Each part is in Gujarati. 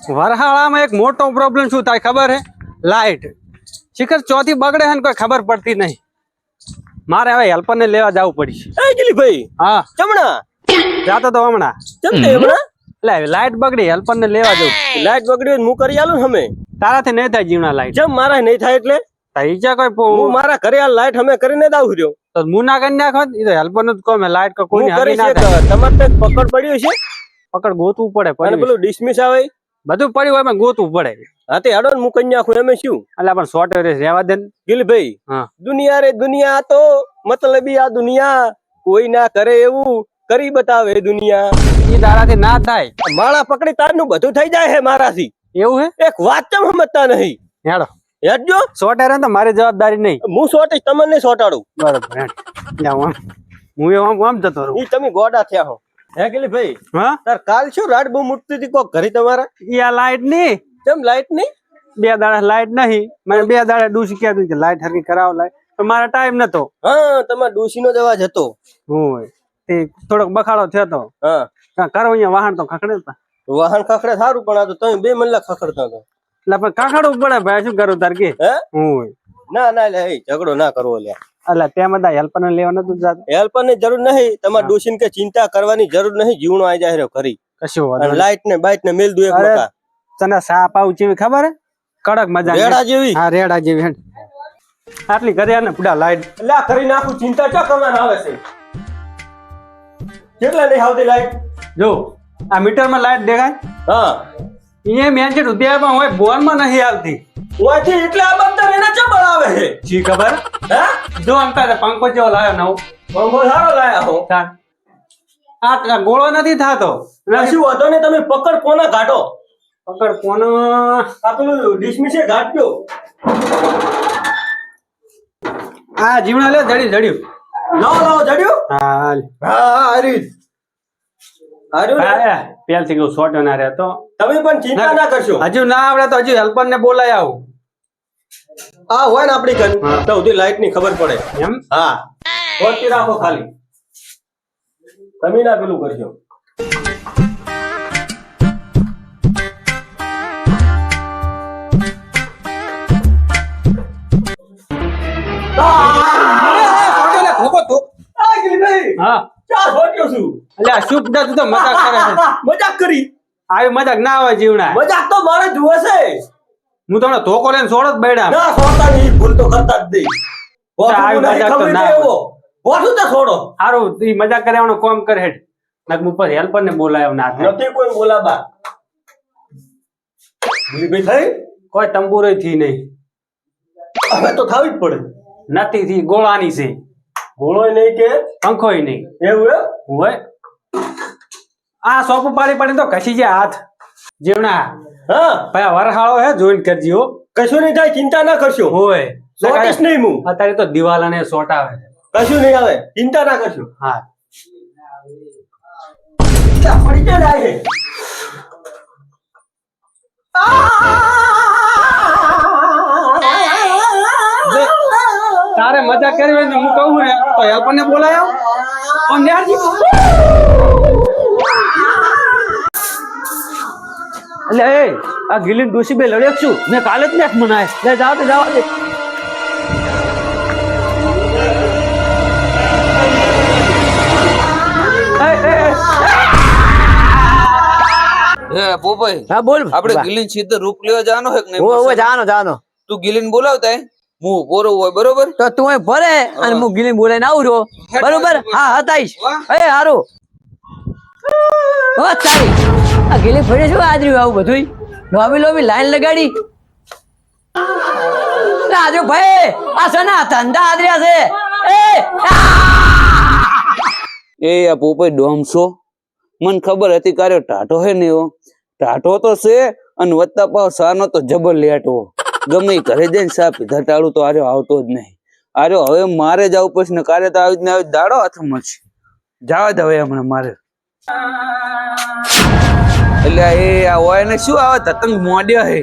વરહાળામાં એક મોટો પ્રોબ્લેમ શું થાય ખબર હે? લાઈટ શિખર ચોથી બગડે હે ને કોઈ ખબર પડતી નહીં. મારે હવે હેલ્પર ને લેવા જવું પડશે. એ ગીલી ભાઈ હા ચમણા જાતો તો હમણાં ચમતે હમણા એટલે લાઈટ બગડી હેલ્પર ને લેવા જવું. લાઈટ બગડી હું કરી આલું ને અમે તારાથી નહીં થાય જીવના લાઈટ. જેમ મારા નહીં થાય એટલે ઈજા કોઈ હું મારા ઘરે આ લાઈટ અમે કરીને જ આવું રહ્યો તો હું ના કરી નાખો એ તો હેલ્પર નું જ કોમ લાઈટ કોઈ હું હારી કરી ના છે થાય. તમારે તો પકડ પડ્યું છે પકડ ગોતવું પડે અને પડ્યું પેલું ડિસમિસ આવે બધું પડ્યું હોય એમાં ગોતવું પડે. હા તે હાડો ને હું કઈ નાખું એમ શું એટલે પણ સોટે રહેવા દે ને. ગીલી ભાઈ હા દુનિયા રે દુનિયા તો મતલબી આ દુનિયા કોઈ ના કરે એવું કરી બતાવે દુનિયા ઈ તારાથી ના થાય માળા પકડી તારનું બધું થઈ જાય છે મારાથી. એવું હે? એક વાત ચમ સમજતા નહીં. હેડો હેડજો સોટે રહે ને તો મારી જવાબદારી નહીં. હું સોટીશ તમને સોટાડું બરોબર હેડ. લે હું એમ આમ જતો રહું. ઈ તમે ગોડા થયા હો હે ગીલી ભાઈ હા તાર કાલ શું રાડ બહુ મૂકતી હતી કોક ઘરે તમારા ઈ આ લાઈટ ની કેમ લાઈટ નહીં 2 દાડા લાઈટ નહીં મને 2 દાડા ડૂસી કહેતું કે લાઈટ હરકી કરાવો લાઈટ પણ મારા ટાઈમ નતો. હા તમારા ડોશીનો જ અવાજ હતો. હોય તે થોડોક બખાડો થયો તો હા કરો અહીંયા વાહન તો ખખડે તા વાહન ખખડે સારું પણ આ તો તમે 2 મલ્લા ખખડતા હતા. એટલે પણ ખખડવું પડે ભાઈ શું કરું તાર કે હે હોય ના ના લે એ ઝઘડો ના કરવો લે એટલે તે બધા હેલ્પર ને લેવા નતું જાતું. હેલ્પર ની જરૂર નહીં તમારા ડોશીને કે ચિંતા કરવાની જરૂર નહીં જીવણો આવી જાય ખરી કશું વાંધો અને નહીં. લાઈટ ને બાઈટ ને મેલ દુ એક અરે, મકા તને સાપ આવું જેવી ખબર હે? કડક મજા રેડા જેવી હા રેડા જેવી હેડ. આટલી ઘરે ને પુડા લાઈટ લા કરી નાખું ચિંતા ચા કરવાના આવે છે કેટલા નહીં આવતી લાઈટ જો આ મીટર માં લાઈટ દેખાય હા એ મેન છે ઉદ્યામાં હોય બોન માં નહીં આવતી. ઓથી એટલે આ બંદર એના ચબળ આવે છે જી ખબર હે જો અંકા પંખો જેવો લાવ્યો નવો પંખો સારો લાયા હો તાર આ ગોળો નથી થાતો. કશું વાંધો ને તમે પકડ કોના ઘાટો પકડ કોનો આ પેલું ડિસમિસે ઘાટ્યો આ જીવણા લે જડ્યું લાવો લાવો જડ્યું હા હાલ. હા હરીશ હાર્યું ને? હા પેલ થી ગયું શોર્ટ ના રહેતો તમે પણ ચિંતા ના કરશો હજુ ના આવડે તો હજુ હેલ્પર ને બોલાય આવું આ હોય ને આપડી ઘર હા. તો સુધી લાઈટ ની ખબર પડે એમ હા પહોંચી રાખો ખાલી તમે ના પેલું કરશો હા ચા છોટ્યો છું એટલે આ શુભ તું તો મજાક કરે છે. મજાક કરી આવી મજાક ના આવે જીવણા. મજાક તો મારે જુએ છે હું તમને ધોકો લઈને છોડ જ બેડા ના છોડતા નહીં ભૂલ તો કરતા જ નહીં આવી મજાક તો ના આવે. હોઠું તો છોડો સારું ઈ મજાક કર્યાનો કોમ કરે હેડ નક ઉપર હેલ્પર ને બોલાયો ના થાય. નથી કોઈ બોલાબા ભાઈ થઈ કોઈ તંબુરો થી નહીં હવે તો થાવી જ પડે નથી થી ગોળાની છે ઘોડો નહીં કે પંખોય નહીં એવું હે હોય આ સોપ પાડી પાડી તો ઘસી જાય હાથ જીવણા. હા ભાઈ આ વરહાળો હે જોઈન કરજી હો. કશું નહીં થાય ચિંતા ના કરશો હોય સોટીશ નહીં હું અત્યારે તો દિવાલ અને સોટ આવે છે. કશું નહીં આવે ચિંતા ના કરશો હા પડી જાય છે તારે મજા કરવી હોય ને હું કહું ને તો હેલ્પર ને બોલાયો ઓ ન્યાજી એટલે એ આ ગિલિન ડોસી બે લડ્યો છું મેં કાલે જ મેચ મનાય લે જાવ તો જવા દે. હે પોપાઈ હા બોલ આપણે ગિલીન સીધો રૂપ લેવા જવાનો હે કે નહીં? ઓ જાનો જાનો તું ગિલીન બોલાવતા હે હું પોરો હોય બરોબર તો તું એ ભરે અને હું ગિલી બોલાઈને આવું રહ્યો બરોબર હા હતાઈશ એ હારું ઓ તારી આ ગિલી ફરે શું આદર્યું આવું બધું લોબી લોબી લાઈન લગાડી રાજુ ભાઈ આ સના ધંધા આદર્યા છે એ આ પોપાઈ ડોમસો મને ખબર હતી કાર્યો ટાઢો હે ને એવો ટાઢો તો છે અને વત્તા પાવ સાનો તો જબર લેટવો ગમે ઈ ઘરે જઈને સા પીધા ટાળું તો આર્યો આવતો જ નહીં. આર્યો હવે મારે જવું પડશે ને કાર્ય તો આવી જ ને આવી દાડો હાથમાં છે જવા દે હવે હમણાં મારે એટલે એ આ હોય ને શું આવે તતંગ મોડ્યા હે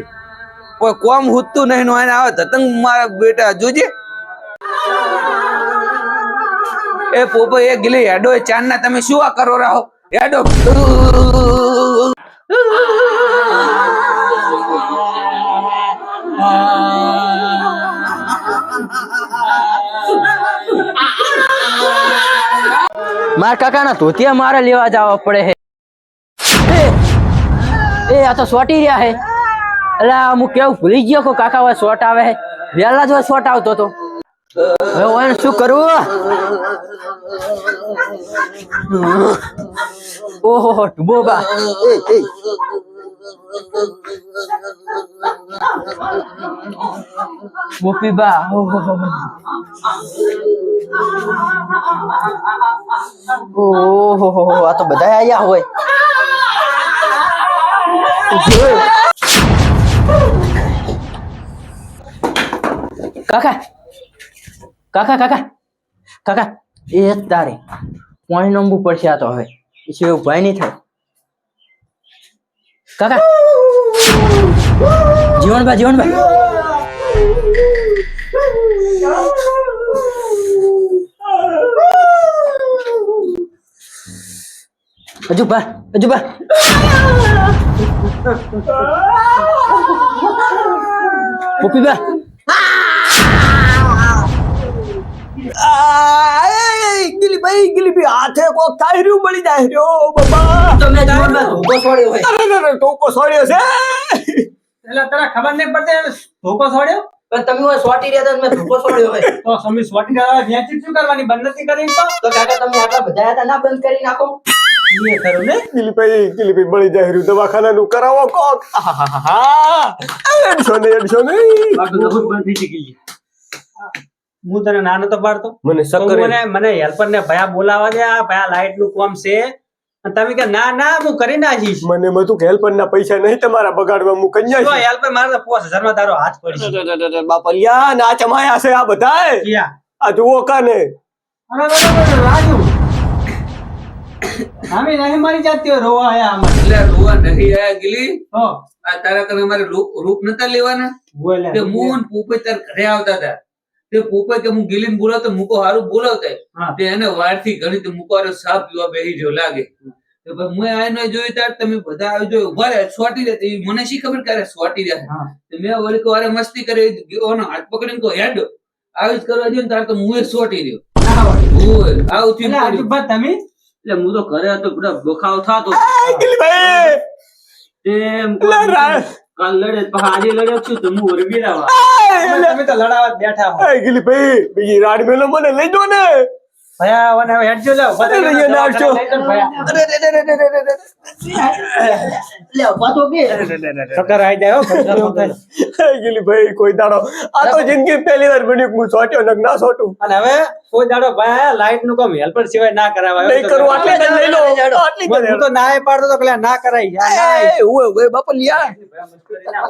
કોઈ કોમ હુતું નહીં નો એને આવે તતંગ મારા બેટા જોજે એ પોપો એ ગીલી હેડો એ ચાંદ ના તમે શું આ કરો રહો હેડો મારા કાકાના ધોતિયા મારે લેવા જવા પડે છે એ આ તો સોટી રહ્યા હે એટલે હું કેવું ભૂલી ગયો કે કાકા હવે શોટ આવે હે વહેલા જ શોટ આવતો તો હવે હું શું કરું ઓહો ડૂબોબા ગોપીબા ઓહો આ તો બધા આયા હોય કાકા કાકા કાકા કાકા એ તારે પાણી નમવું પડશે આ તો હવે પછી એવું ભાઈ નહીં થાય કાકા જીવનભાઈ હજુ બા પોપીબા ગિલીભાઈ હાથે કોક થાય રહ્યું બળી જાય રહ્યો બાબા તમે ધોકો છોડ્યો હોય અરે ટોકો સોડ્યો છે એટલે તારા ખબર નહીં પડતી ધોકો છોડ્યો પણ તમે હોય સોટી રહ્યા હતા મેં ધોકો છોડ્યો હોય તો સમી સ્વાટી કરવા વ્યાચી શું કરવાની બંધ નથી કરી તો કાકા તમે આટલા બધા હતા ના બંધ કરી નાખો એ ખરું ને ગિલીભાઈ બળી જાય રહ્યું દવાખાનાનું કરાવો કોક એડશો ને બાકી તો બંધ થઈ ગઈ હું તને નાનો તો પાડતો મને મને હેલ્પર ને ભયા બોલાવા દે આ ભયા લાઈટ નું કામ છે અને તમે કે ના હું કરી નાખીશ મને બધું હેલ્પર ના પૈસા નહીં તમારા બગાડવા હું કન્યા જો હેલ્પર મારે તો 5000 માં તારો હાથ પડી બાપલિયા ના ચમાયા છે આ બધાય ક્યાં આ જુઓ કાને અરે રાજુ આમે નહીં મારી જાતી રોવા આયા આમાં એટલે રોવા નહીં આયા ગીલી હો આ તારા તમે મારે રૂપ નતા લેવાના બોલે તે હું પોપે તાર ઘરે આવતા હતા તે પોપે કે હું ગીલીને બોલાવતો મૂકો હારું બોલાવતા તે એને વારથી ઘણી તો મૂકો હારો સાપ પીવા બેહી જો લાગે તો પછી મેં આને જોયું તાર તમે બધા આવી જો ઉભા રહે સોટી રહે મને શી ખબર કરે સોટી રહે મેં વળી વારે મસ્તી કરી ઓનો હાથ પકડીને કો હેડ આવી જ કરવા દો ને તાર તો મુએ સોટી રહ્યો ઓય આવું થયું આજુ બા તમે એટલે હું તો ઘરે હતો બધા બખાવ થાતો ગિલીભાઈ એમ રાજ કાલ લડે પછી આજે લડ્યો છું તો હું વરબી લાવા તમે તો લડાવા બેઠા હો ગિલીભાઈ બીજી રાડ મેલો મને લઈ દો ને ભયા વને હવે હેડજો લાવ ચક્કર આવી જાય હો ગિલીભાઈ કોઈ દાડો આ તો જિંદગી પહેલી વાર બન્યું હું સોટ્યો ને ના સોટું અને હવે કોઈ દાડો ભયા લાઈટ નું કામ હેલ્પર સિવાય ના કરાવાય નહીં કરું આટલી જ લઈ લો આટલી હું તો ના પાડતો તો કે ના કરાય બાપલિયા